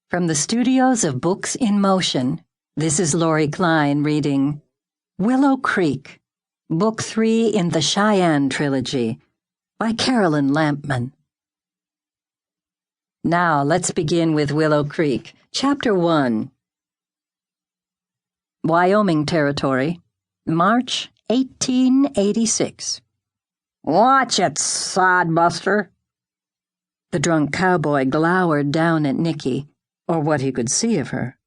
From the studios of Books in Motion, this is Laurie Klein reading Willow Creek, Book 3 in the Cheyenne Trilogy, by Carolyn Lampman. Now let's begin with Willow Creek, Chapter 1. Wyoming Territory, March 1886. Watch it, sodbuster. The drunk cowboy glowered down at Nicki, or what he could see of her.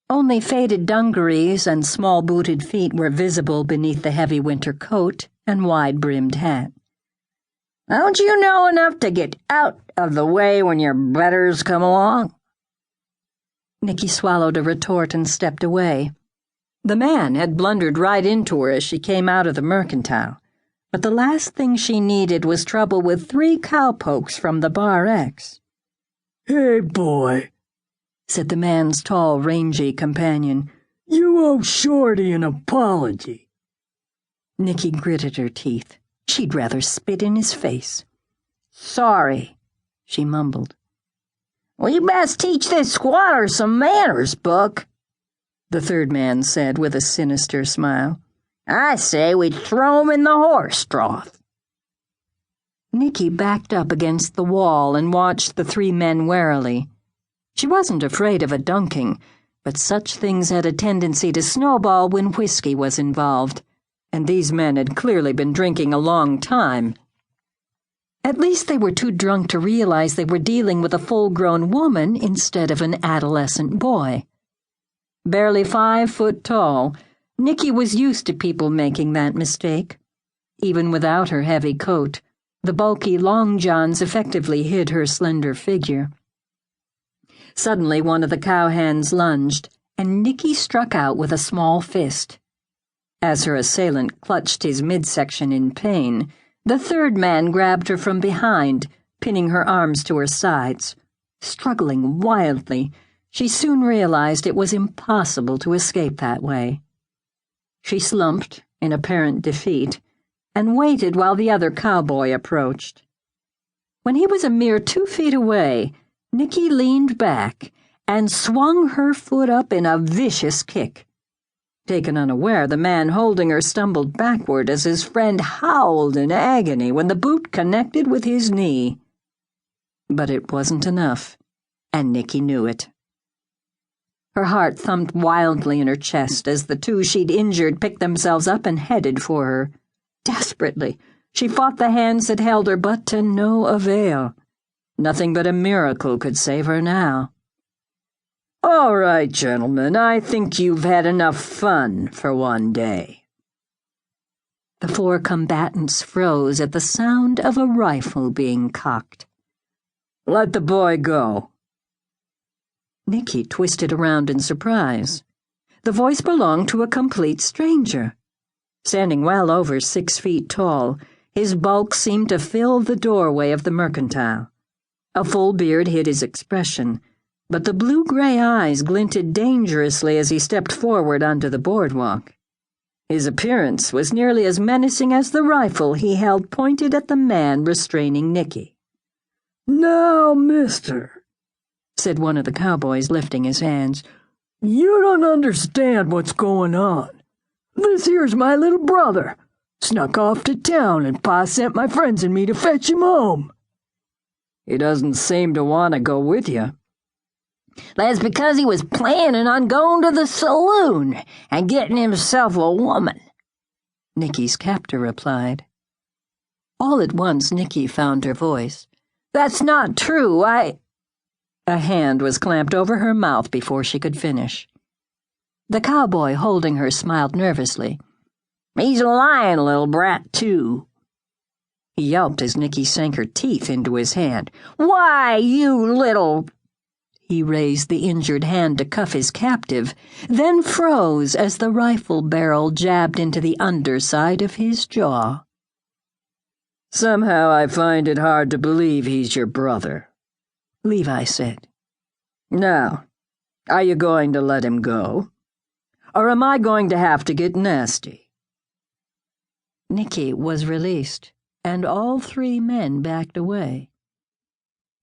Only faded dungarees and small-booted feet were visible beneath the heavy winter coat and wide-brimmed hat. Don't you know enough to get out of the way when your betters come along? Nicki swallowed a retort and stepped away. The man had blundered right into her as she came out of the mercantile, but the last thing she needed was trouble with 3 cowpokes from the Bar X. "Hey, boy," said the man's tall, rangy companion. "You owe Shorty an apology." Nicki gritted her teeth. She'd rather spit in his face. "Sorry," she mumbled. "Well, you best teach this squatter some manners, Buck," the third man said with a sinister smile. "I say we throw him in the horse trough." Nicki backed up against the wall and watched the 3 men warily. She wasn't afraid of a dunking, but such things had a tendency to snowball when whiskey was involved, and these men had clearly been drinking a long time. At least they were too drunk to realize they were dealing with a full-grown woman instead of an adolescent boy. Barely 5 foot tall, Nicki was used to people making that mistake. Even without her heavy coat, the bulky long johns effectively hid her slender figure. Suddenly one of the cowhands lunged, and Nicki struck out with a small fist. As her assailant clutched his midsection in pain, the third man grabbed her from behind, pinning her arms to her sides. Struggling wildly, she soon realized it was impossible to escape that way. She slumped in apparent defeat and waited while the other cowboy approached. When he was a mere 2 feet away, Nicki leaned back and swung her foot up in a vicious kick. Taken unaware, the man holding her stumbled backward as his friend howled in agony when the boot connected with his knee. But it wasn't enough, and Nicki knew it. Her heart thumped wildly in her chest as the 2 she'd injured picked themselves up and headed for her. Desperately, she fought the hands that held her, but to no avail. Nothing but a miracle could save her now. "All right, gentlemen, I think you've had enough fun for one day." The 4 combatants froze at the sound of a rifle being cocked. "Let the boy go." Nicki twisted around in surprise. The voice belonged to a complete stranger. Standing well over 6 feet tall, his bulk seemed to fill the doorway of the mercantile. A full beard hid his expression, but the blue-gray eyes glinted dangerously as he stepped forward onto the boardwalk. His appearance was nearly as menacing as the rifle he held pointed at the man restraining Nicki. "Now, mister," said one of the cowboys, lifting his hands, "you don't understand what's going on. This here's my little brother. Snuck off to town and Pa sent my friends and me to fetch him home." "He doesn't seem to want to go with you." "That's because he was planning on going to the saloon and getting himself a woman," Nicki's captor replied. All at once Nicki found her voice. "That's not true, A hand was clamped over her mouth before she could finish. The cowboy holding her smiled nervously. "He's lying, little brat, too." He yelped as Nicki sank her teeth into his hand. "Why, you little—" He raised the injured hand to cuff his captive, then froze as the rifle barrel jabbed into the underside of his jaw. "Somehow I find it hard to believe he's your brother," Levi said. "Now, are you going to let him go? Or am I going to have to get nasty?" Nicki was released, and all 3 men backed away.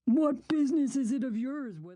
"What business is it of yours what